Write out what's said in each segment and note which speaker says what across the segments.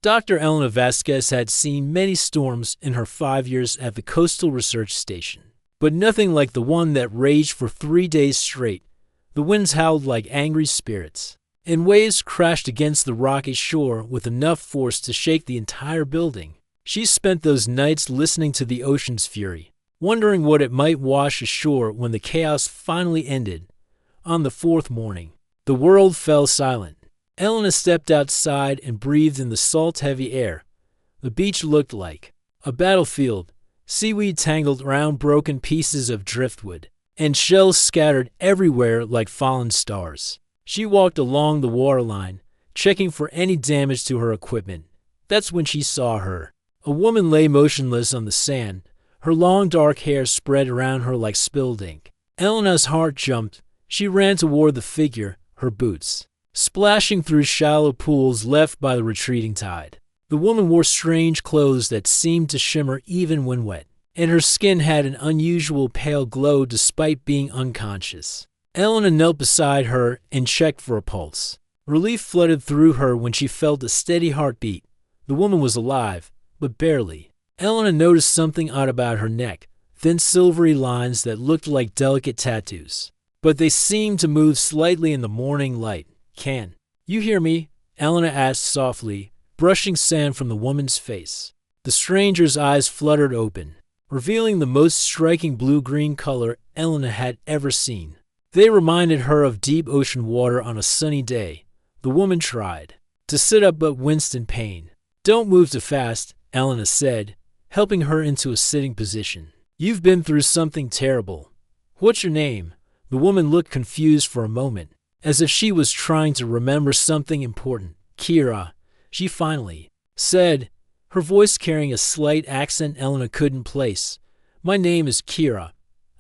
Speaker 1: Dr. Elena Vasquez had seen many storms in her 5 years at the Coastal Research Station, but nothing like the one that raged for 3 days straight. The winds howled like angry spirits, and waves crashed against the rocky shore with enough force to shake the entire building. She spent those nights listening to the ocean's fury, wondering what it might wash ashore when the chaos finally ended. On the fourth morning, the world fell silent. Elena stepped outside and breathed in the salt-heavy air. The beach looked like a battlefield, seaweed tangled around broken pieces of driftwood, and shells scattered everywhere like fallen stars. She walked along the waterline, checking for any damage to her equipment. That's when she saw her. A woman lay motionless on the sand, her long dark hair spread around her like spilled ink. Elena's heart jumped. She ran toward the figure, her boots splashing through shallow pools left by the retreating tide. The woman wore strange clothes that seemed to shimmer even when wet, and her skin had an unusual pale glow despite being unconscious. Elena knelt beside her and checked for a pulse. Relief flooded through her when she felt a steady heartbeat. The woman was alive, but barely. Elena noticed something odd about her neck, thin silvery lines that looked like delicate tattoos, but they seemed to move slightly in the morning light. "Can you hear me?" Elena asked softly, brushing sand from the woman's face. The stranger's eyes fluttered open, revealing the most striking blue-green color Elena had ever seen. They reminded her of deep ocean water on a sunny day. The woman tried to sit up but winced in pain. "Don't move too fast," Elena said, helping her into a sitting position. "You've been through something terrible. What's your name?" The woman looked confused for a moment, as if she was trying to remember something important. "Kira," she finally said, her voice carrying a slight accent Elena couldn't place. "My name is Kira.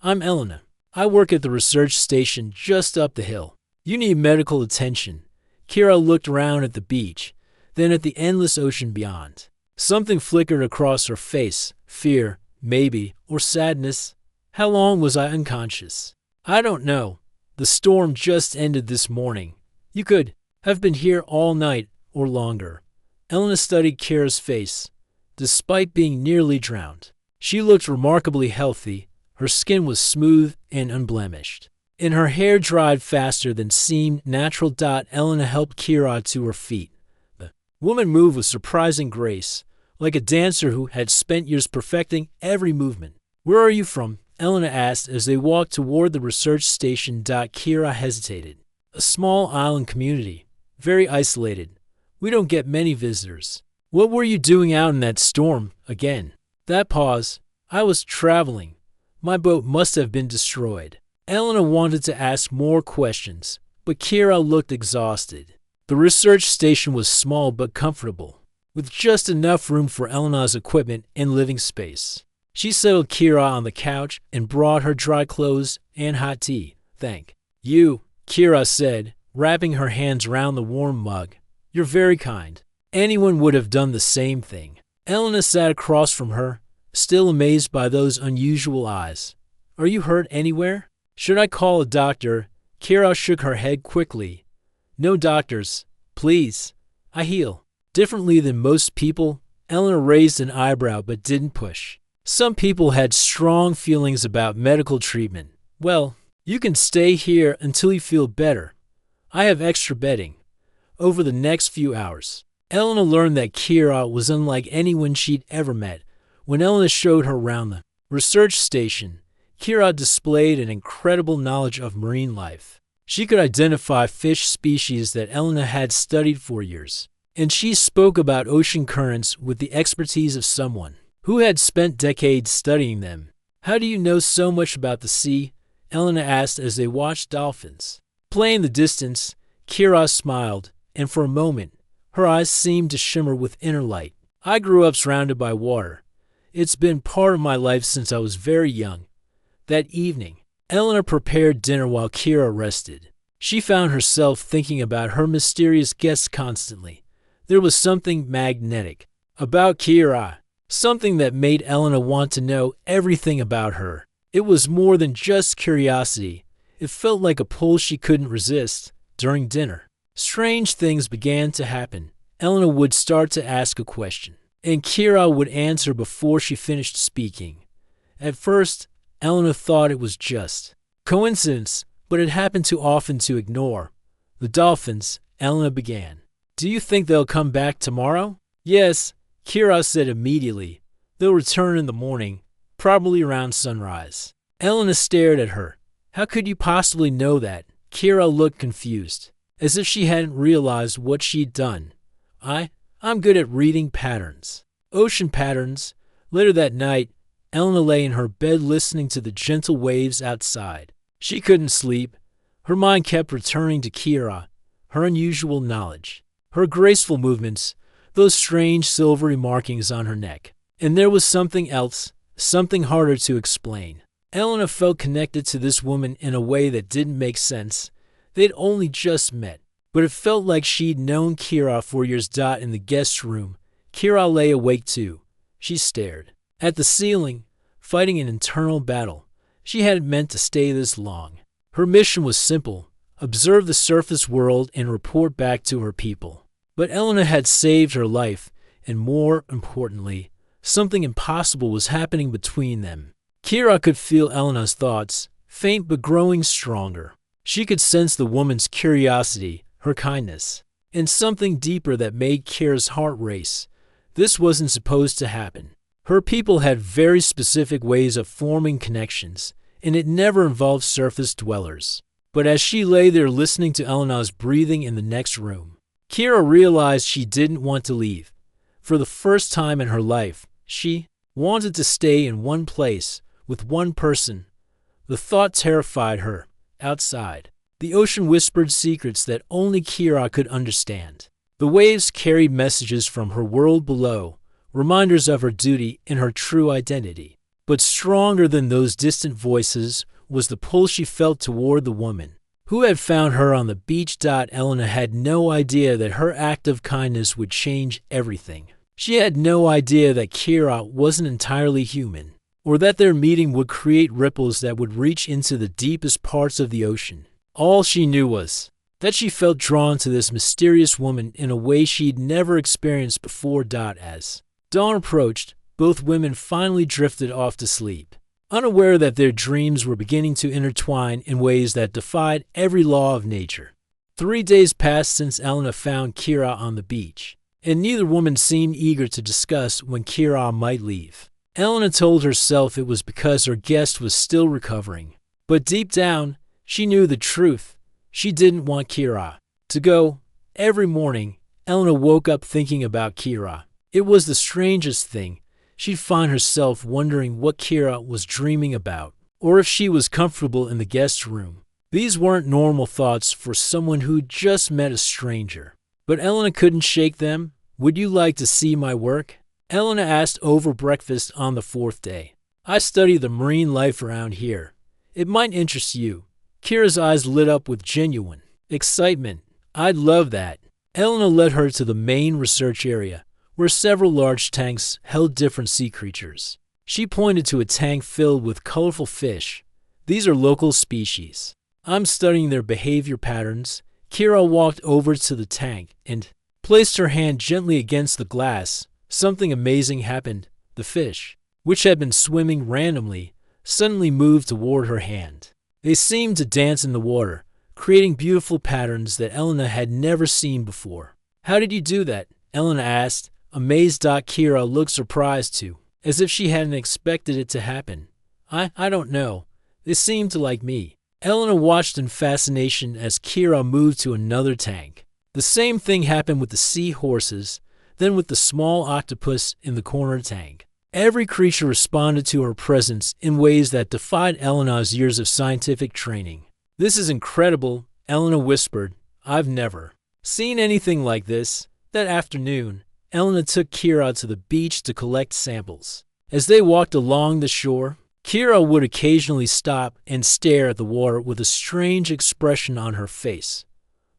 Speaker 1: I'm Elena. I work at the research station just up the hill. You need medical attention." Kira looked around at the beach, then at the endless ocean beyond. Something flickered across her face. Fear, maybe, or sadness. "How long was I unconscious?" "I don't know. The storm just ended this morning. You could have been here all night or longer." Elena studied Kira's face. Despite being nearly drowned, she looked remarkably healthy. Her skin was smooth and unblemished, and her hair dried faster than seemed natural. Elena helped Kira to her feet. The woman moved with surprising grace, like a dancer who had spent years perfecting every movement. "Where are you from?" Elena asked as they walked toward the research station. Kira hesitated. "A small island community, very isolated. We don't get many visitors." "What were you doing out in that storm again?" That pause. "I was traveling. My boat must have been destroyed." Elena wanted to ask more questions, but Kira looked exhausted. The research station was small but comfortable, with just enough room for Elena's equipment and living space. She settled Kira on the couch and brought her dry clothes and hot tea. "Thank you," Kira said, wrapping her hands around the warm mug. "You're very kind. Anyone would have done the same thing." Elena sat across from her, still amazed by those unusual eyes. "Are you hurt anywhere? Should I call a doctor?" Kira shook her head quickly. "No doctors, please. I heal differently than most people." Elena raised an eyebrow but didn't push. Some people had strong feelings about medical treatment. "Well, you can stay here until you feel better. I have extra bedding." Over the next few hours, Elena learned that Kira was unlike anyone she'd ever met. When Elena showed her around the research station, Kira displayed an incredible knowledge of marine life. She could identify fish species that Elena had studied for years, and she spoke about ocean currents with the expertise of someone who had spent decades studying them. "How do you know so much about the sea?" Elena asked as they watched dolphins play in the distance. Kira smiled, and for a moment, her eyes seemed to shimmer with inner light. "I grew up surrounded by water. It's been part of my life since I was very young." That evening, Elena prepared dinner while Kira rested. She found herself thinking about her mysterious guest constantly. There was something magnetic about Kira, something that made Elena want to know everything about her. It was more than just curiosity. It felt like a pull she couldn't resist. During dinner, strange things began to happen. Elena would start to ask a question, and Kira would answer before she finished speaking. At first, Elena thought it was just coincidence, but it happened too often to ignore. The dolphins, Elena began. Do you think they'll come back tomorrow? Yes, Kira said immediately. They'll return in the morning, probably around sunrise. Elena stared at her. How could you possibly know that? Kira looked confused, as if she hadn't realized what she'd done. I'm good at reading patterns. Ocean patterns. Later that night, Elena lay in her bed listening to the gentle waves outside. She couldn't sleep. Her mind kept returning to Kira, her unusual knowledge, her graceful movements, those strange silvery markings on her neck. And there was something else, something harder to explain. Elena felt connected to this woman in a way that didn't make sense. They'd only just met, but it felt like she'd known Kira for years. In the guest room, Kira lay awake too. She stared at the ceiling, fighting an internal battle. She hadn't meant to stay this long. Her mission was simple: observe the surface world and report back to her people. But Elena had saved her life, and more importantly, something impossible was happening between them. Kira could feel Elena's thoughts, faint but growing stronger. She could sense the woman's curiosity, her kindness, and something deeper that made Kira's heart race. This wasn't supposed to happen. Her people had very specific ways of forming connections, and it never involved surface dwellers. But as she lay there listening to Elena's breathing in the next room, Kira realized she didn't want to leave. For the first time in her life, she wanted to stay in one place, with one person. The thought terrified her. Outside, the ocean whispered secrets that only Kira could understand. The waves carried messages from her world below, reminders of her duty and her true identity. But stronger than those distant voices was the pull she felt toward the woman who had found her on the beach. Elena had no idea that her act of kindness would change everything. She had no idea that Kira wasn't entirely human, or that their meeting would create ripples that would reach into the deepest parts of the ocean. All she knew was that she felt drawn to this mysterious woman in a way she'd never experienced before. As dawn approached, both women finally drifted off to sleep, unaware that their dreams were beginning to intertwine in ways that defied every law of nature. 3 days passed since Elena found Kira on the beach, and neither woman seemed eager to discuss when Kira might leave. Elena told herself it was because her guest was still recovering, but deep down, she knew the truth. She didn't want Kira to go. Every morning, Elena woke up thinking about Kira. It was the strangest thing. She'd find herself wondering what Kira was dreaming about, or if she was comfortable in the guest room. These weren't normal thoughts for someone who'd just met a stranger. But Elena couldn't shake them. Would you like to see my work? Elena asked over breakfast on the 4th day. I study the marine life around here. It might interest you. Kira's eyes lit up with genuine excitement. I'd love that. Elena led her to the main research area, where several large tanks held different sea creatures. She pointed to a tank filled with colorful fish. These are local species. I'm studying their behavior patterns. Kira walked over to the tank and placed her hand gently against the glass. Something amazing happened. The fish, which had been swimming randomly, suddenly moved toward her hand. They seemed to dance in the water, creating beautiful patterns that Elena had never seen before. How did you do that? Elena asked, amazed. Kira looked surprised too, as if she hadn't expected it to happen. I don't know. They seemed to like me. Elena watched in fascination as Kira moved to another tank. The same thing happened with the seahorses, then with the small octopus in the corner tank. Every creature responded to her presence in ways that defied Elena's years of scientific training. This is incredible, Elena whispered. I've never seen anything like this. That afternoon, Elena took Kira to the beach to collect samples. As they walked along the shore, Kira would occasionally stop and stare at the water with a strange expression on her face.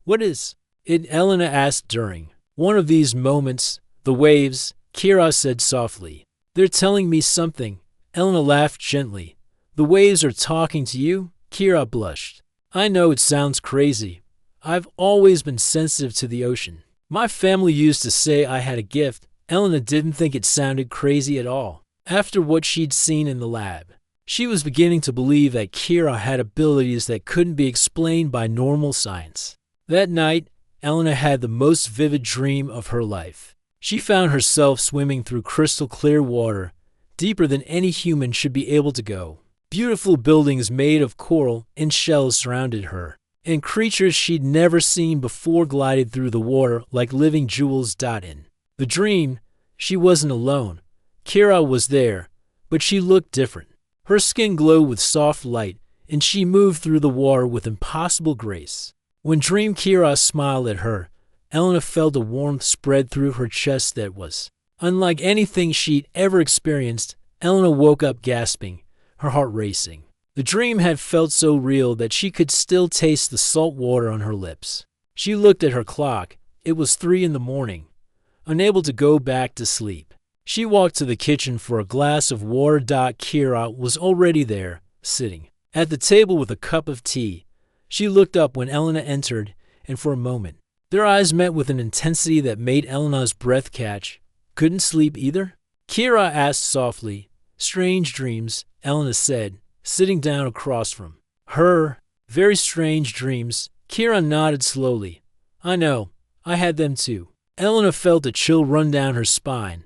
Speaker 1: What is it? Elena asked during one of these moments. The waves, Kira said softly. They're telling me something. Elena laughed gently. The waves are talking to you? Kira blushed. I know it sounds crazy. I've always been sensitive to the ocean. My family used to say I had a gift. Elena didn't think it sounded crazy at all. After what she'd seen in the lab, she was beginning to believe that Kira had abilities that couldn't be explained by normal science. That night, Elena had the most vivid dream of her life. She found herself swimming through crystal clear water, deeper than any human should be able to go. Beautiful buildings made of coral and shells surrounded her, and creatures she'd never seen before glided through the water like living jewels. In the dream, she wasn't alone. Kira was there, but she looked different. Her skin glowed with soft light, and she moved through the water with impossible grace. When Dream Kira smiled at her, Elena felt a warmth spread through her chest that was unlike anything she'd ever experienced. Elena woke up gasping, her heart racing. The dream had felt so real that she could still taste the salt water on her lips. She looked at her clock. It was 3 a.m. Unable to go back to sleep, she walked to the kitchen for a glass of water. Kira was already there, sitting at the table with a cup of tea. She looked up when Elena entered, and for a moment, their eyes met with an intensity that made Elena's breath catch. Couldn't sleep either? Kira asked softly. Strange dreams, Elena said, sitting down across from her. Very strange dreams. Kira nodded slowly. I know, I had them too. Elena felt a chill run down her spine.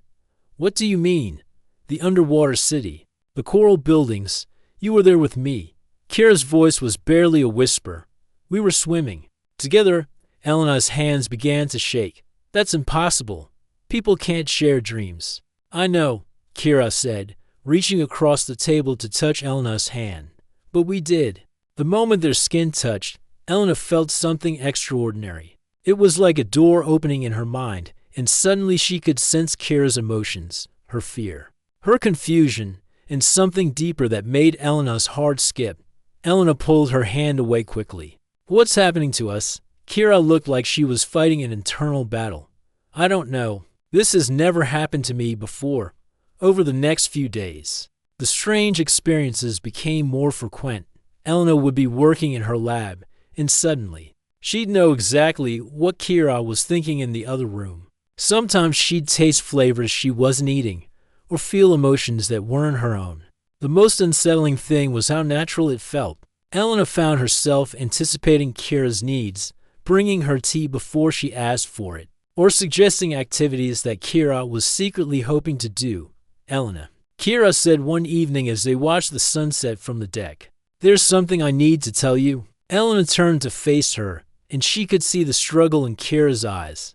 Speaker 1: What do you mean? The underwater city, the coral buildings. You were there with me. Kira's voice was barely a whisper. We were swimming together. Elena's hands began to shake. That's impossible. People can't share dreams. I know, Kira said, reaching across the table to touch Elena's hand. But we did. The moment their skin touched, Elena felt something extraordinary. It was like a door opening in her mind, and suddenly she could sense Kira's emotions, her fear, her confusion, and something deeper that made Elena's heart skip. Elena pulled her hand away quickly. What's happening to us? Kira looked like she was fighting an internal battle. I don't know. This has never happened to me before. Over the next few days, the strange experiences became more frequent. Elena would be working in her lab, and suddenly, she'd know exactly what Kira was thinking in the other room. Sometimes she'd taste flavors she wasn't eating, or feel emotions that weren't her own. The most unsettling thing was how natural it felt. Elena found herself anticipating Kira's needs, bringing her tea before she asked for it, or suggesting activities that Kira was secretly hoping to do. Elena, Kira said one evening as they watched the sunset from the deck. There's something I need to tell you. Elena turned to face her, and she could see the struggle in Kira's eyes.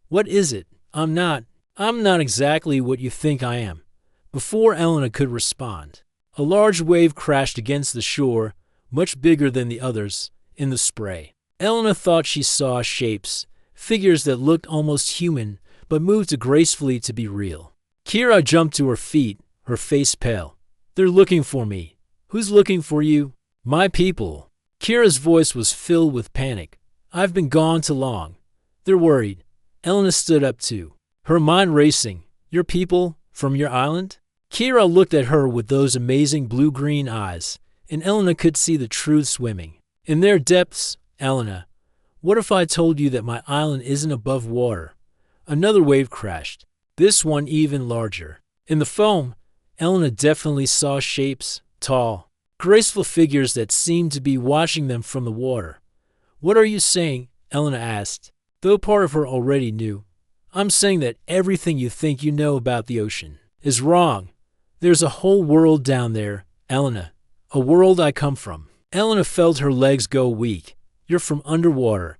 Speaker 1: What is it? I'm not exactly what you think I am. Before Elena could respond, a large wave crashed against the shore, much bigger than the others, in the spray. Elena thought she saw shapes, figures that looked almost human, but moved too gracefully to be real. Kira jumped to her feet, her face pale. They're looking for me. Who's looking for you? My people. Kira's voice was filled with panic. I've been gone too long. They're worried. Elena stood up too, her mind racing. Your people? From your island? Kira looked at her with those amazing blue-green eyes, and Elena could see the truth swimming in their depths. Elena, what if I told you that my island isn't above water? Another wave crashed, this one even larger. In the foam, Elena definitely saw shapes, tall, graceful figures that seemed to be watching them from the water. What are you saying? Elena asked, though part of her already knew. I'm saying that everything you think you know about the ocean is wrong. There's a whole world down there, Elena, a world I come from. Elena felt her legs go weak. You're from underwater.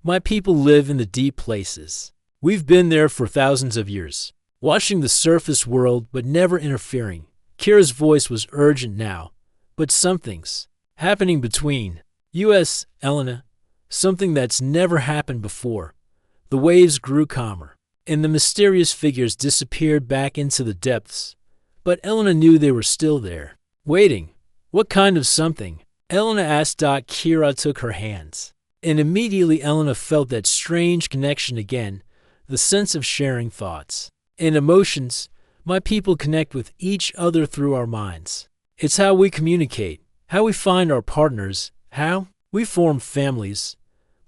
Speaker 1: My people live in the deep places. We've been there for thousands of years, watching the surface world but never interfering. Kira's voice was urgent now, but something's happening between us, Elena, something that's never happened before. The waves grew calmer, and the mysterious figures disappeared back into the depths. But Elena knew they were still there, waiting. What kind of something? Elena asked. Kira took her hands, and immediately Elena felt that strange connection again, the sense of sharing thoughts and emotions. My people connect with each other through our minds. It's how we communicate, how we find our partners, how we form families.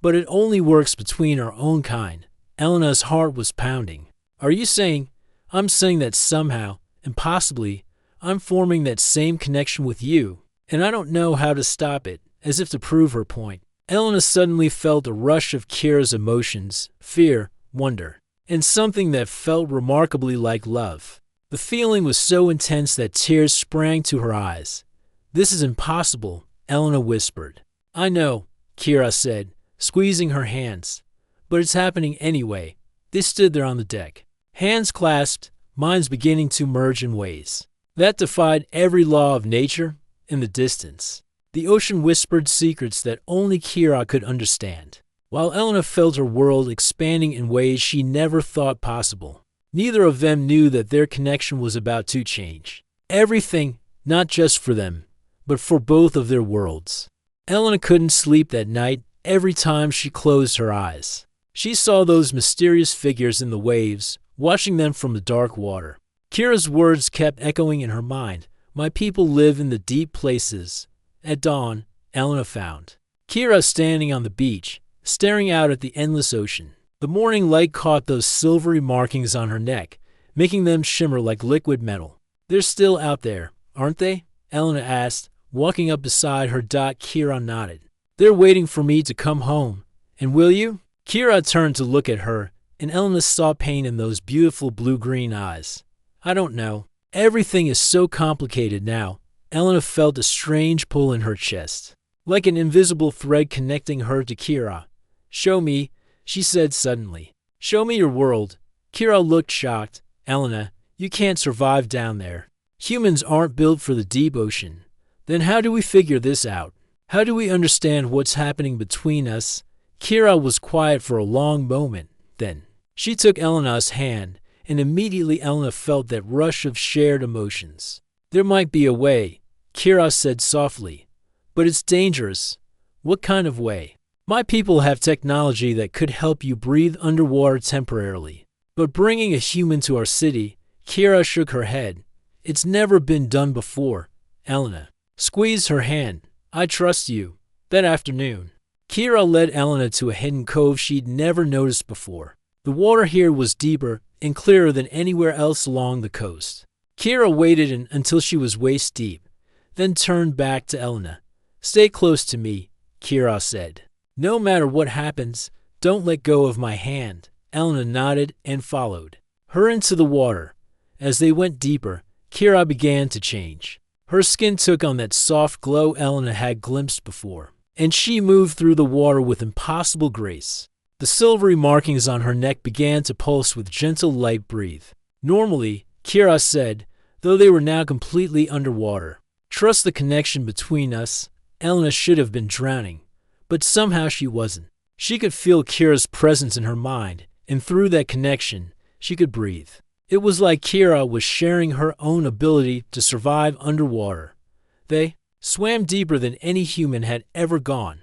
Speaker 1: But it only works between our own kind. Elena's heart was pounding. Are you saying? I'm saying that somehow, and possibly, I'm forming that same connection with you, and I don't know how to stop it, as if to prove her point. Elena suddenly felt a rush of Kira's emotions, fear, wonder, and something that felt remarkably like love. The feeling was so intense that tears sprang to her eyes. This is impossible, Elena whispered. I know, Kira said, squeezing her hands. But it's happening anyway. They stood there on the deck, hands clasped, minds beginning to merge in ways that defied every law of nature in the distance. The ocean whispered secrets that only Kira could understand, while Elena felt her world expanding in ways she never thought possible. Neither of them knew that their connection was about to change everything, not just for them, but for both of their worlds. Elena couldn't sleep that night every time she closed her eyes. She saw those mysterious figures in the waves, watching them from the dark water. Kira's words kept echoing in her mind. My people live in the deep places. At dawn, Elena found Kira standing on the beach, staring out at the endless ocean. The morning light caught those silvery markings on her neck, making them shimmer like liquid metal. They're still out there, aren't they? Elena asked, walking up beside her. Kira nodded. They're waiting for me to come home. And will you? Kira turned to look at her, and Elena saw pain in those beautiful blue-green eyes. I don't know. Everything is so complicated now. Elena felt a strange pull in her chest, like an invisible thread connecting her to Kira. Show me, she said suddenly. Show me your world. Kira looked shocked. Elena, you can't survive down there. Humans aren't built for the deep ocean. Then how do we figure this out? How do we understand what's happening between us? Kira was quiet for a long moment. Then she took Elena's hand, and immediately Elena felt that rush of shared emotions. There might be a way, Kira said softly, but it's dangerous. What kind of way? My people have technology that could help you breathe underwater temporarily. But bringing a human to our city, Kira shook her head. It's never been done before. Elena squeezed her hand. I trust you. That afternoon, Kira led Elena to a hidden cove she'd never noticed before. The water here was deeper and clearer than anywhere else along the coast. Kira waited until she was waist deep, then turned back to Elena. Stay close to me, Kira said. No matter what happens, don't let go of my hand. Elena nodded and followed her into the water. As they went deeper, Kira began to change. Her skin took on that soft glow Elena had glimpsed before, and she moved through the water with impossible grace. The silvery markings on her neck began to pulse with gentle light breath. Normally, Kira said, though they were now completely underwater. Trust the connection between us. Elena should have been drowning, but somehow she wasn't. She could feel Kira's presence in her mind, and through that connection, she could breathe. It was like Kira was sharing her own ability to survive underwater. They swam deeper than any human had ever gone.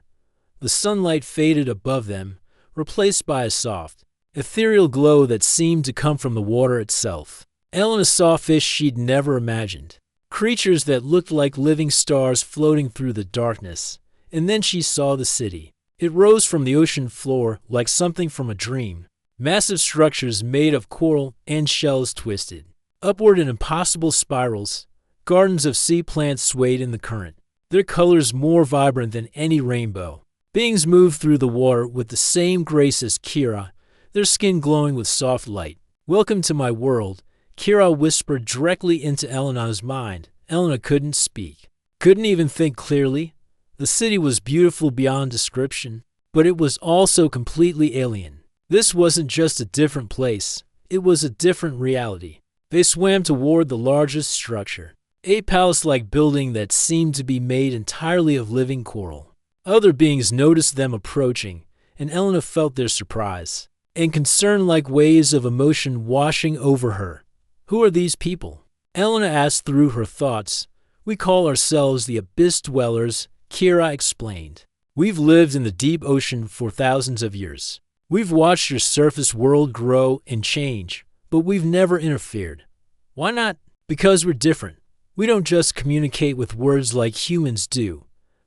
Speaker 1: The sunlight faded above them, replaced by a soft, ethereal glow that seemed to come from the water itself. Elena saw fish she'd never imagined, creatures that looked like living stars floating through the darkness. And then she saw the city. It rose from the ocean floor like something from a dream. Massive structures made of coral and shells twisted upward in impossible spirals. Gardens of sea plants swayed in the current, their colors more vibrant than any rainbow. Beings moved through the water with the same grace as Kira, their skin glowing with soft light. Welcome to my world, Kira whispered directly into Elena's mind. Elena couldn't speak, couldn't even think clearly. The city was beautiful beyond description, but it was also completely alien. This wasn't just a different place, it was a different reality. They swam toward the largest structure, a palace-like building that seemed to be made entirely of living coral. Other beings noticed them approaching, and Elena felt their surprise and concern like waves of emotion washing over her. Who are these people? Elena asked through her thoughts. We call ourselves the Abyss Dwellers, Kira explained. We've lived in the deep ocean for thousands of years. We've watched your surface world grow and change, but we've never interfered. Why not? Because we're different. We don't just communicate with words like humans do.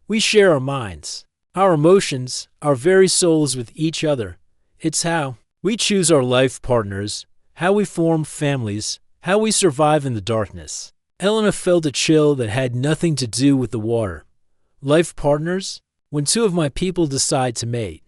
Speaker 1: We share our minds, our emotions, our very souls with each other. It's how We choose our life partners, how we form families, how we survive in the darkness. Elena felt a chill that had nothing to do with the water. Life partners? When two of my people decide to mate,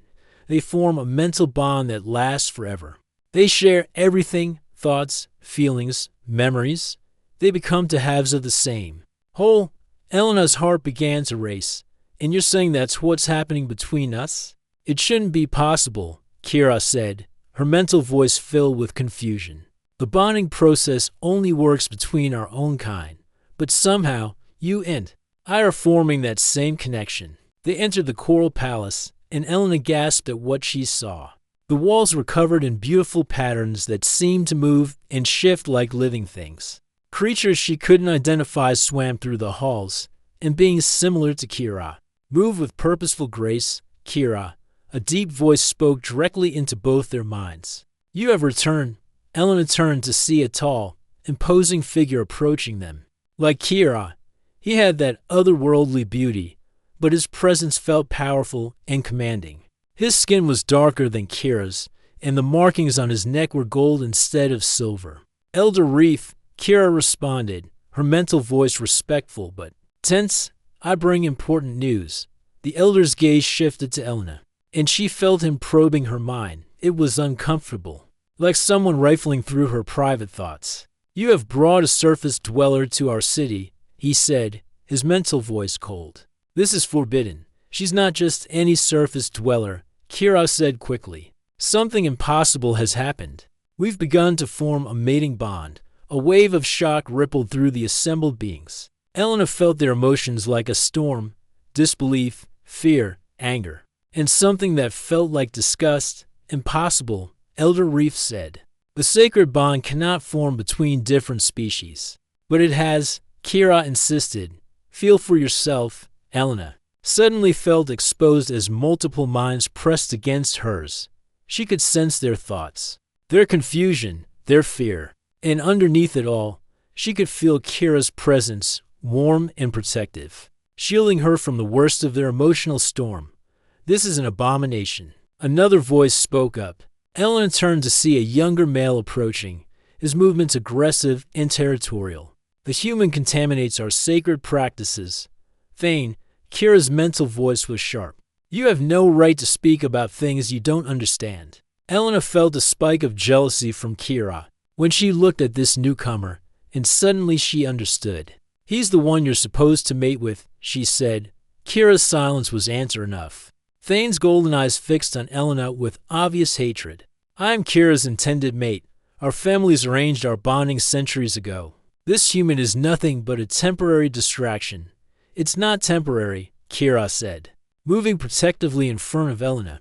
Speaker 1: they form a mental bond that lasts forever. They share everything, thoughts, feelings, memories. They become two halves of the same whole. Elena's heart began to race. And you're saying that's what's happening between us? It shouldn't be possible, Kira said, her mental voice filled with confusion. The bonding process only works between our own kind, but somehow you and I are forming that same connection. They entered the Coral Palace, and Elena gasped at what she saw. The walls were covered in beautiful patterns that seemed to move and shift like living things. Creatures she couldn't identify swam through the halls, and beings similar to Kira moved with purposeful grace. Kira, a deep voice spoke directly into both their minds. You have returned. Elena turned to see a tall, imposing figure approaching them. Like Kira, he had that otherworldly beauty, but his presence felt powerful and commanding. His skin was darker than Kira's, and the markings on his neck were gold instead of silver. Elder Reef, Kira responded, her mental voice respectful but tense. I bring important news. The elder's gaze shifted to Elena, and she felt him probing her mind. It was uncomfortable, like someone rifling through her private thoughts. You have brought a surface dweller to our city, he said, his mental voice cold. This is forbidden. She's not just any surface dweller, Kira said quickly. Something impossible has happened. We've begun to form a mating bond. A wave of shock rippled through the assembled beings. Elena felt their emotions like a storm: disbelief, fear, anger, and something that felt like disgust. Impossible, Elder Reef said. The sacred bond cannot form between different species. But it has, Kira insisted. Feel for yourself. Elena suddenly felt exposed as multiple minds pressed against hers. She could sense their thoughts, their confusion, their fear. And underneath it all, she could feel Kira's presence, warm and protective, shielding her from the worst of their emotional storm. This is an abomination. Another voice spoke up. Elena turned to see a younger male approaching, his movements aggressive and territorial. The human contaminates our sacred practices. Thane, Kira's mental voice was sharp. You have no right to speak about things you don't understand. Elena felt a spike of jealousy from Kira when she looked at this newcomer, and suddenly she understood. He's the one you're supposed to mate with, she said. Kira's silence was answer enough. Thane's golden eyes fixed on Elena with obvious hatred. I am Kira's intended mate. Our families arranged our bonding centuries ago. This human is nothing but a temporary distraction. It's not temporary, Kira said, moving protectively in front of Elena.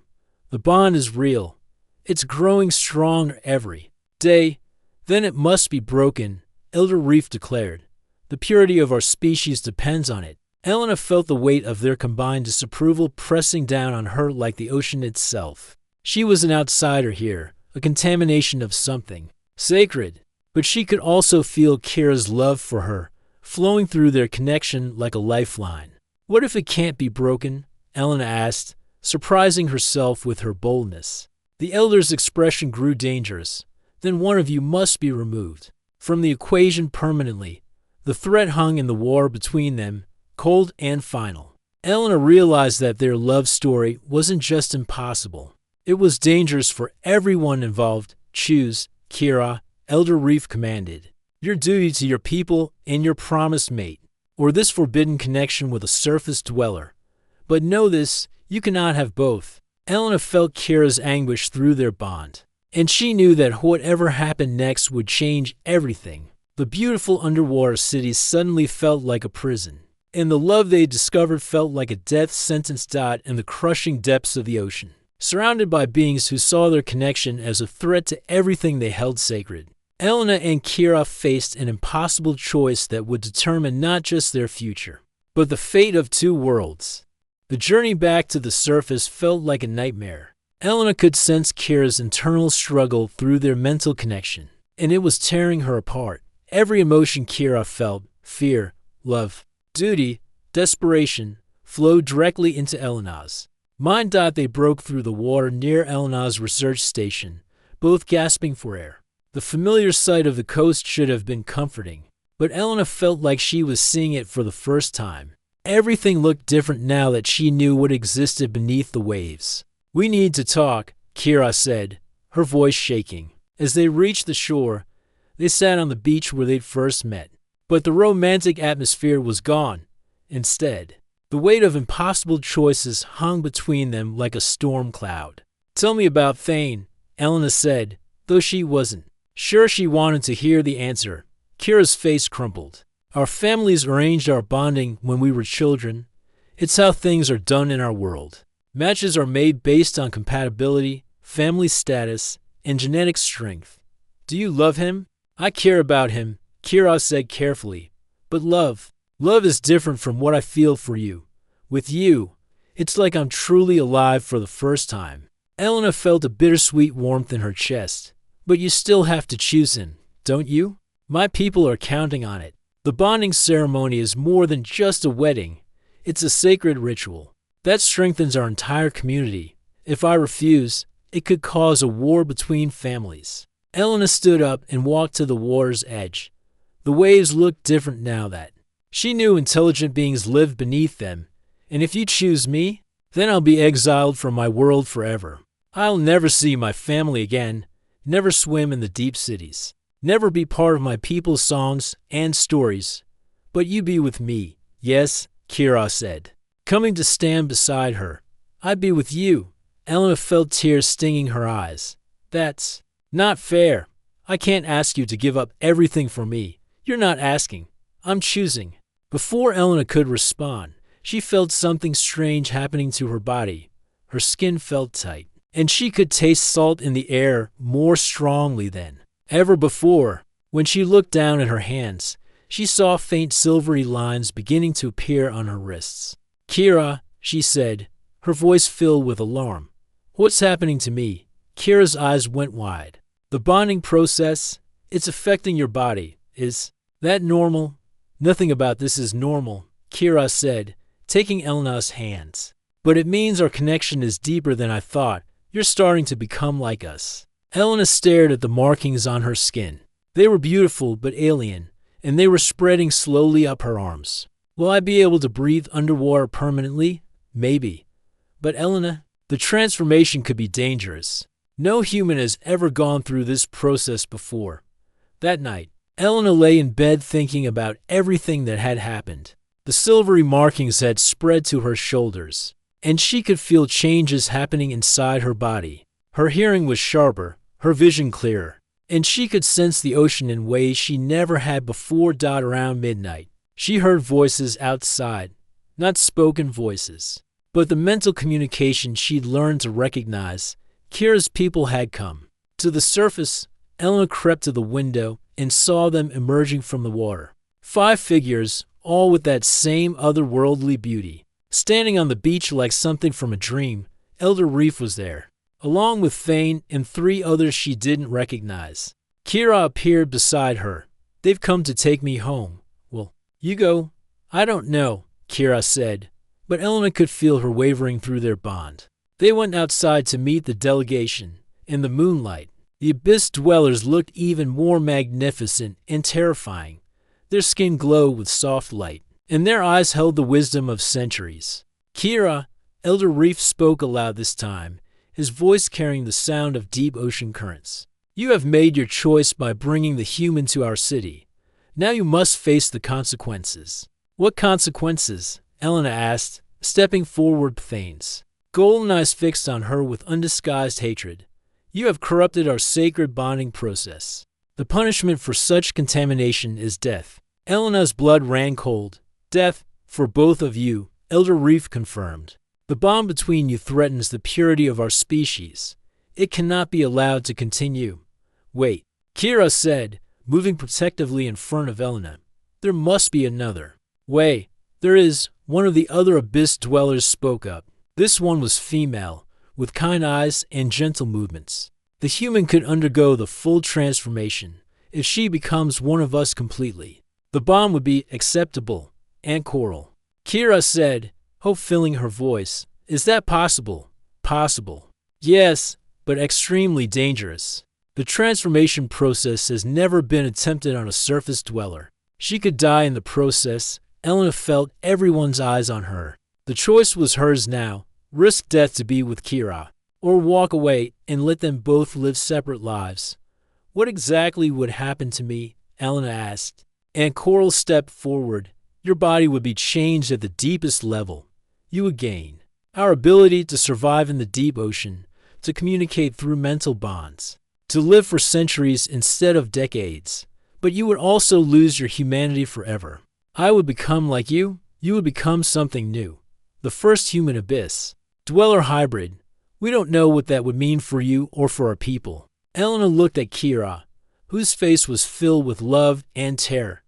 Speaker 1: The bond is real. It's growing stronger every day. Then it must be broken, Elder Reef declared. The purity of our species depends on it. Elena felt the weight of their combined disapproval pressing down on her like the ocean itself. She was an outsider here, a contamination of something sacred. But she could also feel Kira's love for her, flowing through their connection like a lifeline. What if it can't be broken? Elena asked, surprising herself with her boldness. The elder's expression grew dangerous. Then one of you must be removed from the equation permanently. The threat hung in the war between them, cold and final. Elena realized that their love story wasn't just impossible. It was dangerous for everyone involved. Choose, Kira, Elder Reef commanded. Your duty to your people and your promised mate, or this forbidden connection with a surface dweller. But know this, you cannot have both. Elena felt Kira's anguish through their bond, and she knew that whatever happened next would change everything. The beautiful underwater city suddenly felt like a prison, and the love they discovered felt like a death sentence in the crushing depths of the ocean, surrounded by beings who saw their connection as a threat to everything they held sacred. Elena and Kira faced an impossible choice that would determine not just their future, but the fate of two worlds. The journey back to the surface felt like a nightmare. Elena could sense Kira's internal struggle through their mental connection, and it was tearing her apart. Every emotion Kira felt, fear, love, duty, desperation, flowed directly into Elena's mind. They broke through the water near Elena's research station, both gasping for air. The familiar sight of the coast should have been comforting, but Elena felt like she was seeing it for the first time. Everything looked different now that she knew what existed beneath the waves. "We need to talk," Kira said, her voice shaking. As they reached the shore, they sat on the beach where they'd first met. But the romantic atmosphere was gone. Instead, the weight of impossible choices hung between them like a storm cloud. "Tell me about Thane," Elena said, though she wasn't sure she wanted to hear the answer. Kira's face crumpled. "Our families arranged our bonding when we were children. It's how things are done in our world. Matches are made based on compatibility, family status, and genetic strength. Do you love him?" "I care about him," Kira said carefully. "But love is different from what I feel for you. With you, it's like I'm truly alive for the first time." Elena felt a bittersweet warmth in her chest. "But you still have to choose him, don't you? My people are counting on it. The bonding ceremony is more than just a wedding. It's a sacred ritual that strengthens our entire community. If I refuse, it could cause a war between families." Elena stood up and walked to the water's edge. The waves looked different now that she knew intelligent beings lived beneath them. "And if you choose me, then I'll be exiled from my world forever. I'll never see my family again, never swim in the deep cities, never be part of my people's songs and stories. But you be with me." "Yes," Kira said, coming to stand beside her. "I'd be with you." Elena felt tears stinging her eyes. "That's not fair. I can't ask you to give up everything for me. You're not asking. I'm choosing." Before Elena could respond, she felt something strange happening to her body. Her skin felt tight, and she could taste salt in the air more strongly than ever before. When she looked down at her hands, she saw faint silvery lines beginning to appear on her wrists. "Kira," she said, her voice filled with alarm. "What's happening to me?" Kira's eyes went wide. "The bonding process, it's affecting your body. Is that normal?" "Nothing about this is normal," Kira said, taking Elena's hands. "But it means our connection is deeper than I thought. You're starting to become like us." Elena stared at the markings on her skin. They were beautiful but alien, and they were spreading slowly up her arms. "Will I be able to breathe underwater permanently? Maybe. But Elena, the transformation could be dangerous. No human has ever gone through this process before." That night, Elena lay in bed thinking about everything that had happened. The silvery markings had spread to her shoulders, and she could feel changes happening inside her body. Her hearing was sharper, her vision clearer, and she could sense the ocean in ways she never had before. Around midnight, she heard voices outside, not spoken voices, but the mental communication she'd learned to recognize. Kira's people had come. To the surface, Elena crept to the window and saw them emerging from the water. 5 figures, all with that same otherworldly beauty. Standing on the beach like something from a dream, Elder Reef was there, along with Thane and 3 others she didn't recognize. Kira appeared beside her. "They've come to take me home." "Well, you go." "I don't know," Kira said, but Elena could feel her wavering through their bond. They went outside to meet the delegation. In the moonlight, the Abyss Dwellers looked even more magnificent and terrifying. Their skin glowed with soft light, and their eyes held the wisdom of centuries. "Kira," Elder Reef spoke aloud this time, his voice carrying the sound of deep ocean currents. "You have made your choice by bringing the human to our city. Now you must face the consequences." "What consequences?" Elena asked, stepping forward. Thane's golden eyes fixed on her with undisguised hatred. "You have corrupted our sacred bonding process. The punishment for such contamination is death." Elena's blood ran cold. "Death for both of you," Elder Reef confirmed. "The bond between you threatens the purity of our species. It cannot be allowed to continue." "Wait," Kira said, moving protectively in front of Elena. "There must be another way." "There is," one of the other Abyss Dwellers spoke up. This one was female, with kind eyes and gentle movements. "The human could undergo the full transformation. If she becomes one of us completely, the bond would be acceptable and choral." Kira said, hope filling her voice. "Is that possible?" "Possible. Yes, but extremely dangerous." The transformation process has never been attempted on a surface dweller. She could die in the process. Elena felt everyone's eyes on her. The choice was hers now: risk death to be with Kira, or walk away and let them both live separate lives. What exactly would happen to me? Elena asked. And Coral stepped forward. Your body would be changed at the deepest level. You would gain our ability to survive in the deep ocean, to communicate through mental bonds, to live for centuries instead of decades. But you would also lose your humanity forever. I would become like you. You would become something new. The first human abyss. Dweller hybrid. We don't know what that would mean for you or for our people. Elena looked at Kira, whose face was filled with love and terror.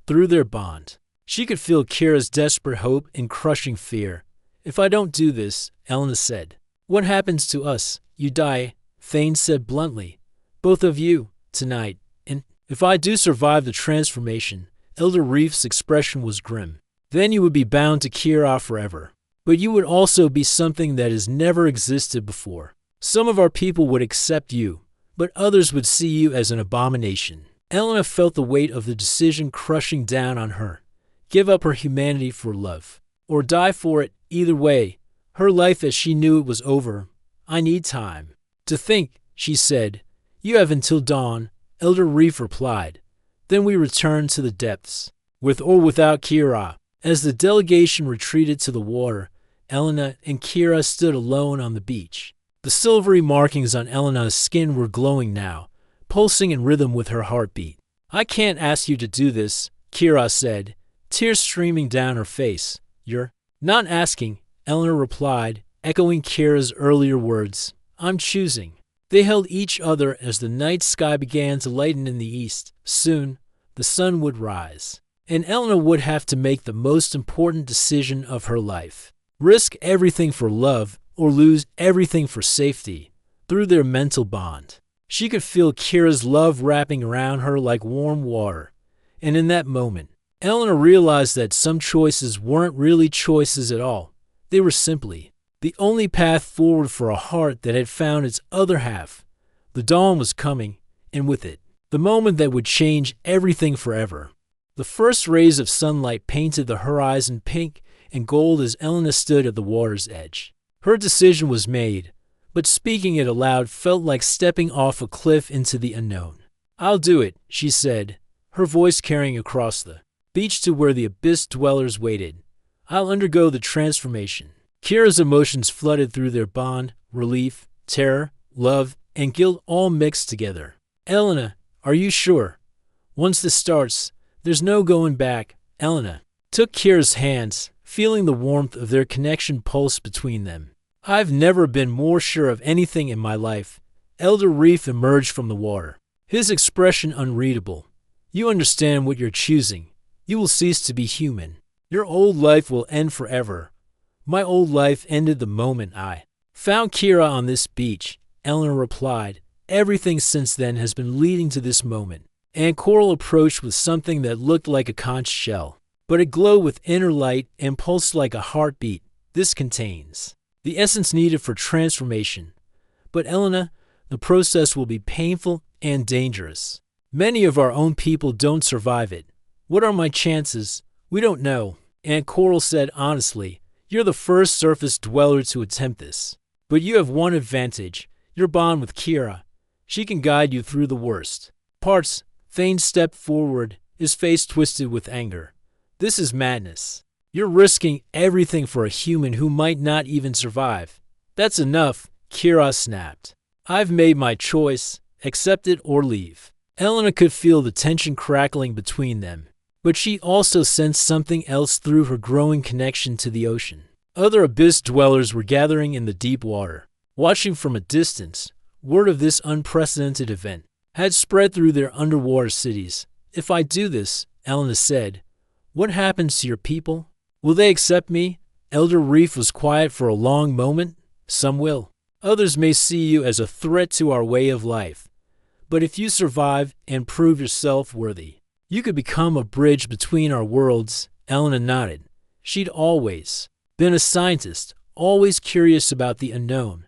Speaker 1: Through their bond, she could feel Kira's desperate hope and crushing fear. If I don't do this, Elena said, what happens to us? You die, Thane said bluntly. Both of you, tonight. And if I do survive the transformation, Elder Reef's expression was grim. Then you would be bound to Kira forever. But you would also be something that has never existed before. Some of our people would accept you, but others would see you as an abomination. Elena felt the weight of the decision crushing down on her. Give up her humanity for love, or die for it. Either way, her life as she knew it was over. I need time to think, she said. You have until dawn, Elder Reef replied. Then we return to the depths, with or without Kira. As the delegation retreated to the water, Elena and Kira stood alone on the beach. The silvery markings on Elena's skin were glowing now, pulsing in rhythm with her heartbeat. I can't ask you to do this, Kira said, tears streaming down her face. You're not asking, Elena replied, echoing Kira's earlier words. I'm choosing. They held each other as the night sky began to lighten in the east. Soon, the sun would rise, and Elena would have to make the most important decision of her life. Risk everything for love, or lose everything for safety. Through their mental bond, she could feel Kira's love wrapping around her like warm water. And in that moment, Elena realized that some choices weren't really choices at all. They were simply the only path forward for a heart that had found its other half. The dawn was coming, and with it, the moment that would change everything forever. The first rays of sunlight painted the horizon pink and gold as Elena stood at the water's edge. Her decision was made, but speaking it aloud felt like stepping off a cliff into the unknown. I'll do it, she said, her voice carrying across the beach to where the abyss dwellers waited. I'll undergo the transformation. Kira's emotions flooded through their bond, relief, terror, love, and guilt all mixed together. Elena, are you sure? Once this starts, there's no going back. Elena took Kira's hands, feeling the warmth of their connection pulse between them. I've never been more sure of anything in my life. Elder Reef emerged from the water, his expression unreadable. You understand what you're choosing. You will cease to be human. Your old life will end forever. My old life ended the moment I found Kira on this beach, Eleanor replied. Everything since then has been leading to this moment. And Coral approached with something that looked like a conch shell, but it glowed with inner light and pulsed like a heartbeat. This contains the essence needed for transformation. But Elena, the process will be painful and dangerous. Many of our own people don't survive it. What are my chances? We don't know. And Coral said honestly, you're the first surface dweller to attempt this. But you have one advantage, your bond with Kira. She can guide you through the worst parts. Thane stepped forward, his face twisted with anger. This is madness. You're risking everything for a human who might not even survive. That's enough, Kira snapped. I've made my choice. Accept it or leave. Elena could feel the tension crackling between them, but she also sensed something else through her growing connection to the ocean. Other abyss dwellers were gathering in the deep water, watching from a distance. Word of this unprecedented event had spread through their underwater cities. If I do this, Elena said, what happens to your people? Will they accept me? Elder Reef was quiet for a long moment. Some will. Others may see you as a threat to our way of life. But if you survive and prove yourself worthy, you could become a bridge between our worlds. Elena nodded. She'd always been a scientist, always curious about the unknown.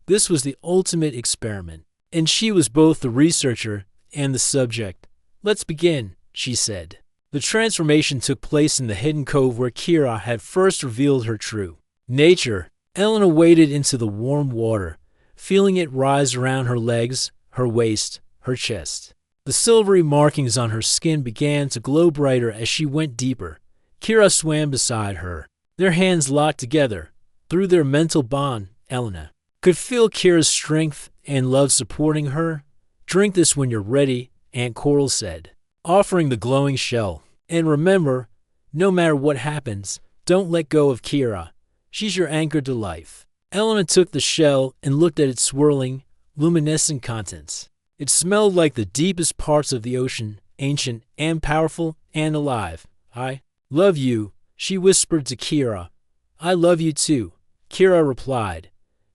Speaker 1: This was the ultimate experiment. and she was both the researcher and the subject. "Let's begin," she said. The transformation took place in the hidden cove where Kira had first revealed her true nature. Elena waded into the warm water, feeling it rise around her legs, her waist, her chest. The silvery markings on her skin began to glow brighter as she went deeper. Kira swam beside her, their hands locked together. Through their mental bond, Elena could feel Kira's strength and love supporting her. "Drink this when you're ready," Aunt Coral said, offering the glowing shell. "And remember, no matter what happens, don't let go of Kira. She's your anchor to life." Elena took the shell and looked at its swirling, luminescent contents. It smelled like the deepest parts of the ocean, ancient and powerful and alive. "I love you," she whispered to Kira. "I love you too," Kira replied.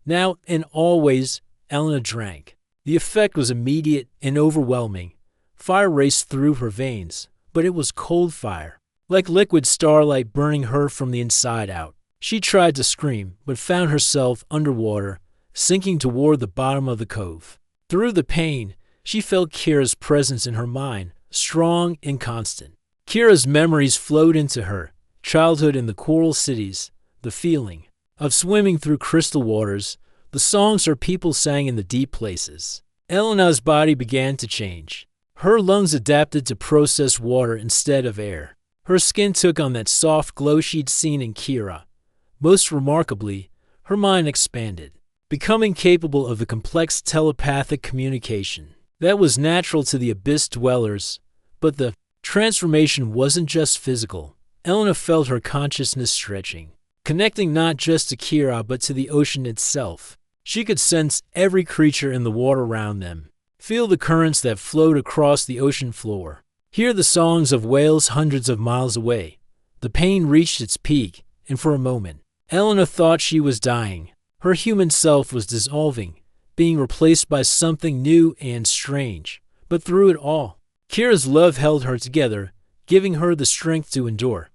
Speaker 1: Now and always, Elena drank. The effect was immediate and overwhelming. Fire raced through her veins, but it was cold fire, like liquid starlight burning her from the inside out. She tried to scream, but found herself underwater, sinking toward the bottom of the cove. Through the pain, she felt Kira's presence in her mind, strong and constant. Kira's memories flowed into her, childhood in the coral cities, the feeling of swimming through crystal waters, the songs her people sang in the deep places. Elena's body began to change. Her lungs adapted to process water instead of air. Her skin took on that soft glow she'd seen in Kira. Most remarkably, her mind expanded, becoming capable of the complex telepathic communication that was natural to the abyss dwellers. But the transformation wasn't just physical. Elena felt her consciousness stretching, connecting not just to Kira but to the ocean itself. She could sense every creature in the water around them, feel the currents that flowed across the ocean floor, hear the songs of whales hundreds of miles away. The pain reached its peak, and for a moment, Elena thought she was dying. Her human self was dissolving, being replaced by something new and strange. But through it all, Kira's love held her together, giving her the strength to endure.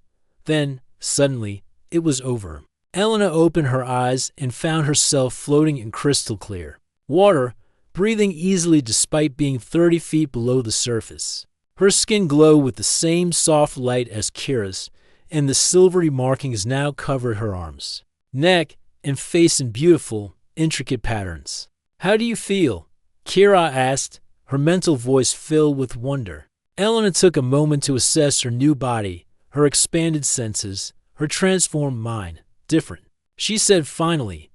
Speaker 1: Then, suddenly, it was over. Elena opened her eyes and found herself floating in crystal clear water, breathing easily despite being 30 feet below the surface. Her skin glowed with the same soft light as Kira's, and the silvery markings now covered her arms, neck, and face in beautiful, intricate patterns. "How do you feel?" Kira asked, her mental voice filled with wonder. Elena took a moment to assess her new body, her expanded senses, her transformed mind. Different, she said finally,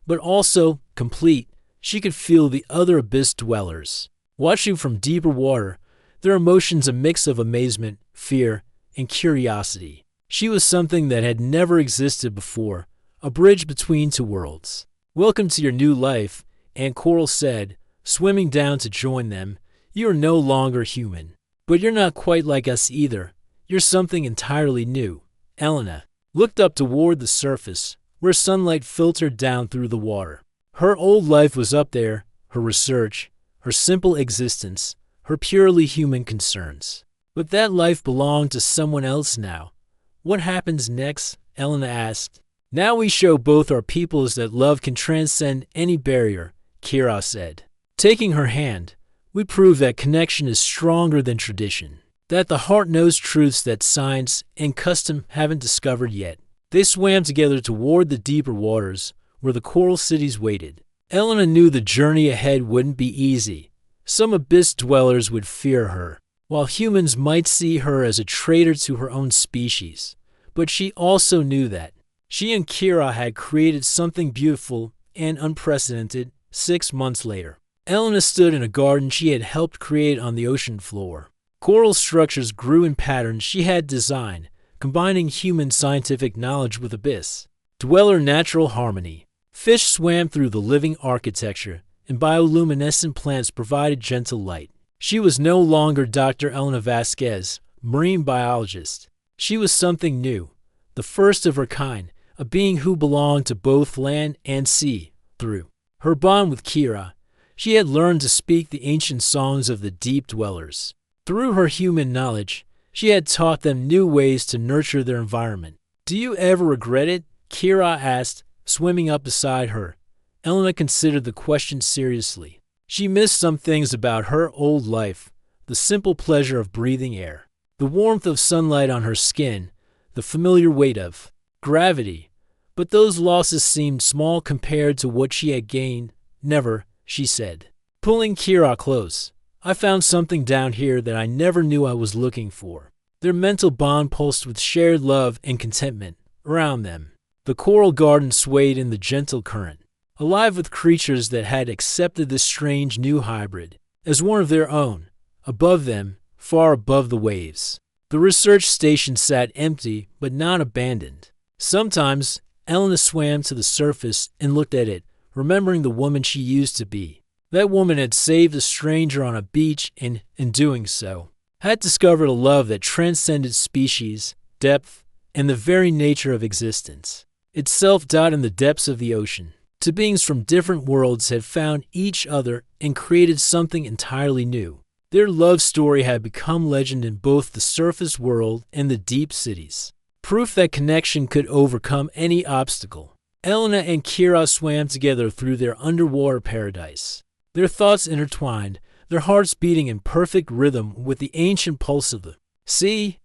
Speaker 1: but also complete. She could feel the other abyss dwellers, watching from deeper water, their emotions a mix of amazement, fear, and curiosity. She was something that had never existed before, a bridge between two worlds. "Welcome to your new life," Aunt Coral said, swimming down to join them. "You are no longer human, but you're not quite like us either. You're something entirely new." Elena looked up toward the surface, where sunlight filtered down through the water. Her old life was up there, her research, her simple existence, her purely human concerns. But that life belonged to someone else now. "What happens next?" Elena asked. "Now we show both our peoples that love can transcend any barrier," Kira said. Taking her hand, "We prove that connection is stronger than tradition, that the heart knows truths that science and custom haven't discovered yet." They swam together toward the deeper waters, where the coral cities waited. Elena knew the journey ahead wouldn't be easy. Some abyss dwellers would fear her, while humans might see her as a traitor to her own species. But she also knew that she and Kira had created something beautiful and unprecedented. 6 months later, Elena stood in a garden she had helped create on the ocean floor. Coral structures grew in patterns she had designed, combining human scientific knowledge with abyss dweller natural harmony. Fish swam through the living architecture, and bioluminescent plants provided gentle light. She was no longer Dr. Elena Vasquez, marine biologist. She was something new, the first of her kind, a being who belonged to both land and sea. Through her bond with Kira, she had learned to speak the ancient songs of the deep dwellers. Through her human knowledge, she had taught them new ways to nurture their environment. "Do you ever regret it?" Kira asked, swimming up beside her. Elena considered the question seriously. She missed some things about her old life: the simple pleasure of breathing air, the warmth of sunlight on her skin, the familiar weight of gravity. But those losses seemed small compared to what she had gained. Never, she said, pulling Kira close. I found something down here that I never knew I was looking for. Their mental bond pulsed with shared love and contentment around them. The coral garden swayed in the gentle current, alive with creatures that had accepted this strange new hybrid as one of their own. Above them, far above the waves, the research station sat empty but not abandoned. Sometimes Elena swam to the surface and looked at it, remembering the woman she used to be. That woman had saved a stranger on a beach and, in doing so, had discovered a love that transcended species, depth, and the very nature of existence. Itself died in the depths of the ocean. Two beings from different worlds had found each other and created something entirely new. Their love story had become legend in both the surface world and the deep cities. Proof that connection could overcome any obstacle. Elena and Kira swam together through their underwater paradise, their thoughts intertwined, their hearts beating in perfect rhythm with the ancient pulse of the sea.